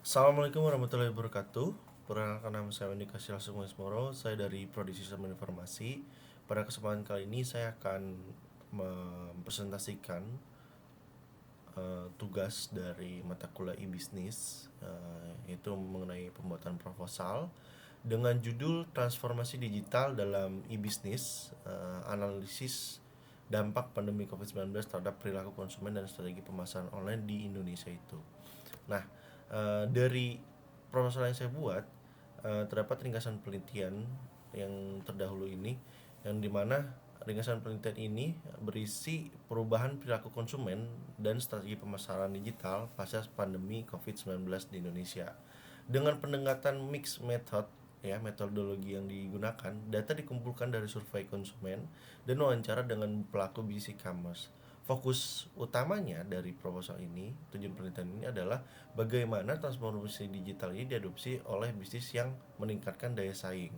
Assalamualaikum warahmatullahi wabarakatuh. Perkenalkan, nama saya Wendy Kasil Moro. Saya dari Prodi Sistem Informasi. Pada kesempatan kali ini saya akan mempresentasikan tugas dari mata kuliah e-bisnis, yaitu mengenai pembuatan proposal dengan judul Transformasi Digital dalam e-bisnis, analisis dampak pandemi COVID-19 terhadap perilaku konsumen dan strategi pemasaran online di Indonesia itu. Nah, dari proposal yang saya buat, terdapat ringkasan penelitian yang terdahulu ini, yang dimana ringkasan penelitian ini berisi perubahan perilaku konsumen dan strategi pemasaran digital pasca pandemi COVID-19 di Indonesia. Dengan pendekatan mixed method, ya, metodologi yang digunakan, data dikumpulkan dari survei konsumen dan wawancara dengan pelaku bisnis e-commerce. Fokus utamanya dari proposal ini, tujuan penelitian ini adalah bagaimana transformasi digital ini diadopsi oleh bisnis yang meningkatkan daya saing.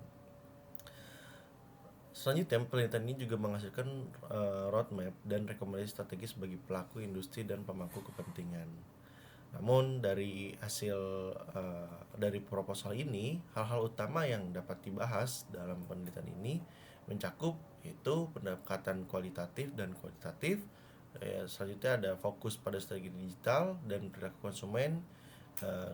Selanjutnya, penelitian ini juga menghasilkan roadmap dan rekomendasi strategis bagi pelaku industri dan pemangku kepentingan. Namun dari hasil dari proposal ini, hal-hal utama yang dapat dibahas dalam penelitian ini mencakup yaitu pendekatan kualitatif dan kuantitatif. Selanjutnya ada fokus pada strategi digital dan perilaku konsumen.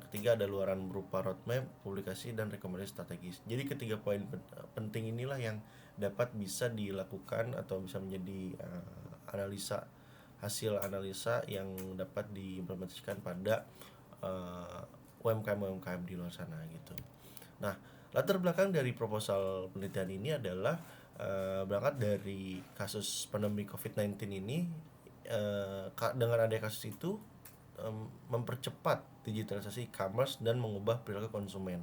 Ketiga ada luaran berupa roadmap, publikasi, dan rekomendasi strategis. Jadi ketiga poin penting inilah yang dapat bisa dilakukan atau bisa menjadi hasil analisa yang dapat diimplementasikan pada UMKM di luar sana gitu. Nah, latar belakang dari proposal penelitian ini adalah berangkat dari kasus pandemi COVID-19 ini. Dengan adanya kasus itu, mempercepat digitalisasi e-commerce dan mengubah perilaku konsumen,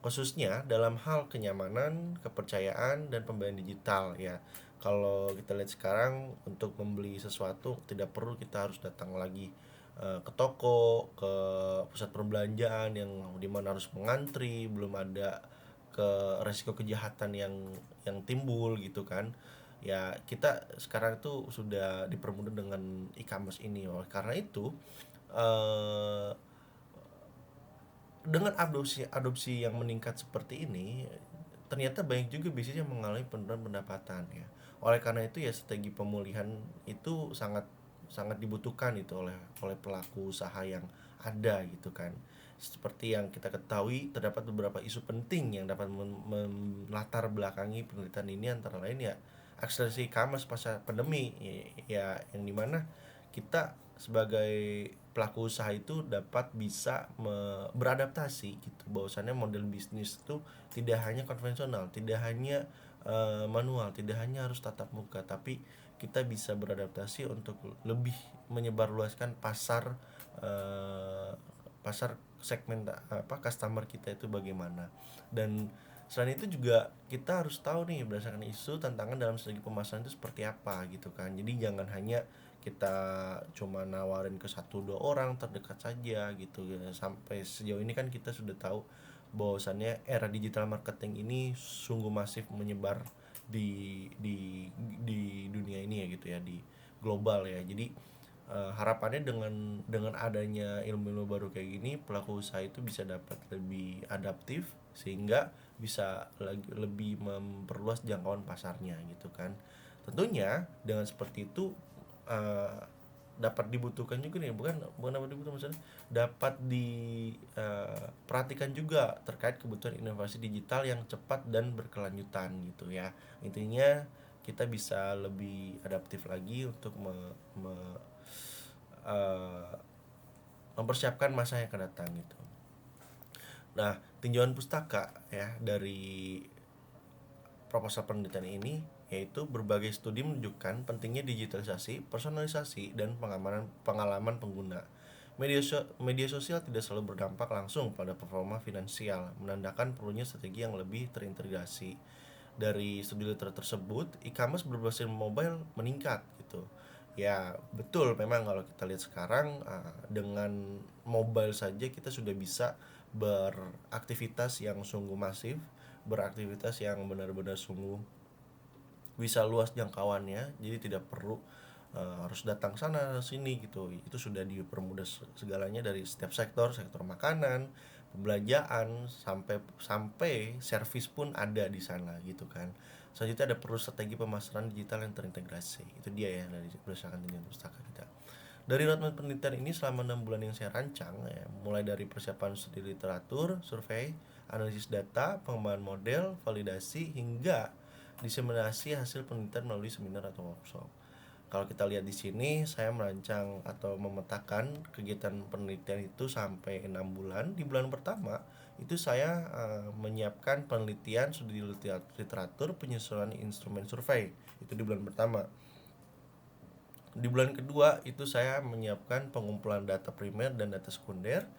khususnya dalam hal kenyamanan, kepercayaan, dan pembayaran digital ya. Kalau kita lihat sekarang, untuk membeli sesuatu tidak perlu kita harus datang lagi ke toko, ke pusat perbelanjaan yang dimana harus mengantri, belum ada ke resiko kejahatan yang timbul gitu kan. Ya, kita sekarang itu sudah dipermudah dengan e-commerce ini. Oleh karena itu, eh, dengan adopsi yang meningkat seperti ini, ternyata banyak juga bisnis yang mengalami penurunan pendapatan ya. Oleh karena itu ya, strategi pemulihan itu sangat sangat dibutuhkan itu oleh pelaku usaha yang ada gitu kan. Seperti yang kita ketahui, terdapat beberapa isu penting yang dapat melatar belakangi penelitian ini, antara lain ya akselerasi e-commerce pasca pandemi ya, yang dimana kita sebagai pelaku usaha itu dapat bisa beradaptasi gitu, bahwasannya model bisnis itu tidak hanya konvensional, tidak hanya manual, tidak hanya harus tatap muka, tapi kita bisa beradaptasi untuk lebih menyebarluaskan pasar segmen customer kita itu bagaimana. Dan selain itu juga kita harus tahu nih, berdasarkan isu, tantangan dalam segi pemasaran itu seperti apa gitu kan. Jadi jangan hanya kita cuma nawarin ke satu dua orang terdekat saja gitu ya. Sampai sejauh ini kan kita sudah tahu bahwasannya era digital marketing ini sungguh masif menyebar di dunia ini ya gitu ya, di global ya. Jadi harapannya dengan adanya ilmu-ilmu baru kayak gini, pelaku usaha itu bisa dapat lebih adaptif sehingga bisa lebih memperluas jangkauan pasarnya gitu kan. Tentunya dengan seperti itu uh, dapat dibutuhkan juga nih, bukan bukan dapat dibutuhkan, maksudnya dapat diperhatikan juga terkait kebutuhan inovasi digital yang cepat dan berkelanjutan gitu ya. Intinya kita bisa lebih adaptif lagi untuk uh, mempersiapkan masa yang akan datang gitu. Nah, tinjauan pustaka ya dari proposal penelitian ini, yaitu berbagai studi menunjukkan pentingnya digitalisasi, personalisasi, dan pengalaman pengguna. Media sosial tidak selalu berdampak langsung pada performa finansial, menandakan perlunya strategi yang lebih terintegrasi. Dari studi literatur tersebut, e-commerce berbasis mobile meningkat gitu. Ya, betul, memang kalau kita lihat sekarang, dengan mobile saja kita sudah bisa beraktivitas yang sungguh masif, beraktivitas yang benar-benar sungguh bisa luas jangkauannya. Jadi tidak perlu harus datang sana sini gitu. Itu sudah dipermudah segalanya dari setiap sektor makanan, pembelanjaan, sampai sampai servis pun ada di sana gitu kan. Selanjutnya ada perlu strategi pemasaran digital yang terintegrasi. Itu dia ya dari berdasarkan tinjauan pustaka kita. Dari roadmap penelitian ini selama 6 bulan yang saya rancang ya, mulai dari persiapan studi literatur, survei, analisis data, pengembangan model, validasi, hingga diseminasi hasil penelitian melalui seminar atau workshop. Kalau kita lihat di sini, saya merancang atau memetakan kegiatan penelitian itu sampai 6 bulan. Di bulan pertama itu saya menyiapkan penelitian studi literatur, penyusunan instrumen survei. Itu di bulan pertama. Di bulan kedua itu saya menyiapkan pengumpulan data primer dan data sekunder,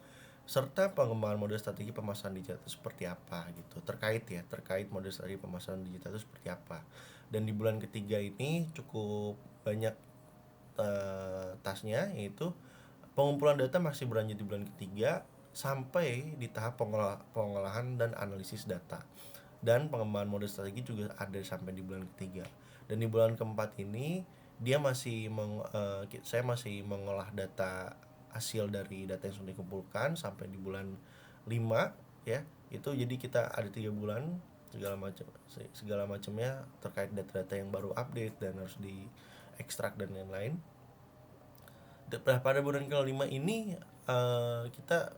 serta pengembangan model strategi pemasaran digital itu seperti apa gitu, terkait model strategi pemasaran digital itu seperti apa. Dan di bulan ketiga ini cukup banyak tasnya, yaitu pengumpulan data masih berlanjut di bulan ketiga sampai di tahap pengolahan dan analisis data, dan pengembangan model strategi juga ada sampai di bulan ketiga. Dan di bulan keempat ini saya masih mengolah data hasil dari data yang sudah dikumpulkan sampai di bulan 5 ya. Itu jadi kita ada 3 bulan segala macamnya terkait data-data yang baru update dan harus diekstrak dan lain-lain. Pada bulan kelima ini kita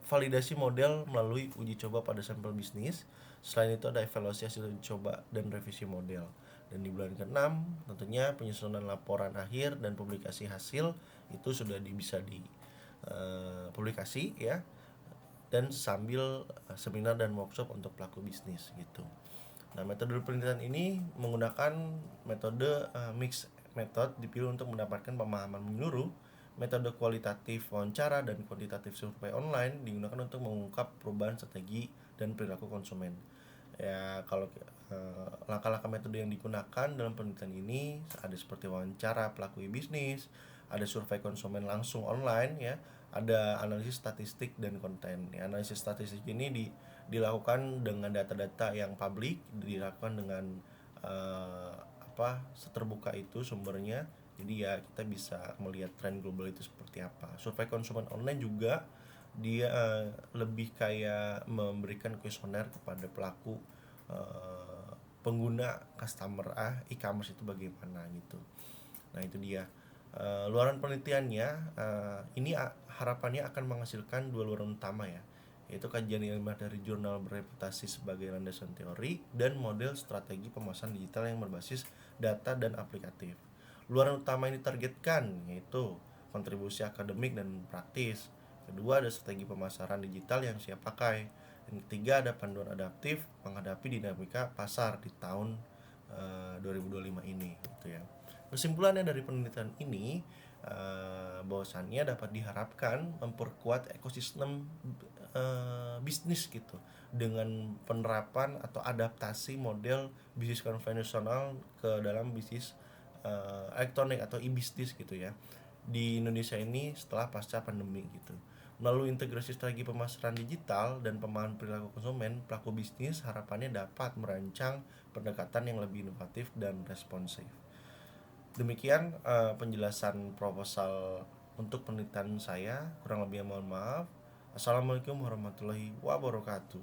validasi model melalui uji coba pada sampel bisnis. Selain itu ada evaluasi hasil uji coba dan revisi model. Dan di bulan ke-6 tentunya penyusunan laporan akhir dan publikasi hasil itu sudah bisa publikasi ya. Dan sambil seminar dan workshop untuk pelaku bisnis gitu. Nah, metode penelitian ini menggunakan metode mix method, dipilih untuk mendapatkan pemahaman menyeluruh. Metode kualitatif wawancara dan kuantitatif survei online digunakan untuk mengungkap perubahan strategi dan perilaku konsumen. Ya, kalau langkah-langkah metode yang digunakan dalam penelitian ini ada seperti wawancara pelaku bisnis, ada survei konsumen langsung online ya, ada analisis statistik dan konten. Ya, analisis statistik ini dilakukan dengan data-data yang publik, dilakukan dengan terbuka itu sumbernya. Jadi ya kita bisa melihat tren global itu seperti apa. Survei konsumen online juga dia lebih kayak memberikan kuesioner kepada pelaku pengguna customer e-commerce itu bagaimana gitu. Nah itu dia. Luaran penelitiannya ini harapannya akan menghasilkan 2 luaran utama ya, yaitu kajian ilmiah dari jurnal bereputasi sebagai landasan teori dan model strategi pemasaran digital yang berbasis data dan aplikatif. Luaran utama ini targetkan yaitu kontribusi akademik dan praktis. Kedua ada strategi pemasaran digital yang siap pakai. Dan ketiga ada panduan adaptif menghadapi dinamika pasar di tahun 2025 ini gitu ya. Kesimpulannya dari penelitian ini bahwasannya dapat diharapkan memperkuat ekosistem bisnis gitu dengan penerapan atau adaptasi model bisnis konvensional ke dalam bisnis elektronik atau e-bisnis gitu ya di Indonesia ini setelah pasca pandemi gitu. Melalui integrasi strategi pemasaran digital dan pemahaman perilaku konsumen, pelaku bisnis harapannya dapat merancang pendekatan yang lebih inovatif dan responsif. Demikian penjelasan proposal untuk penelitian saya. Kurang lebihnya mohon maaf. Assalamualaikum warahmatullahi wabarakatuh.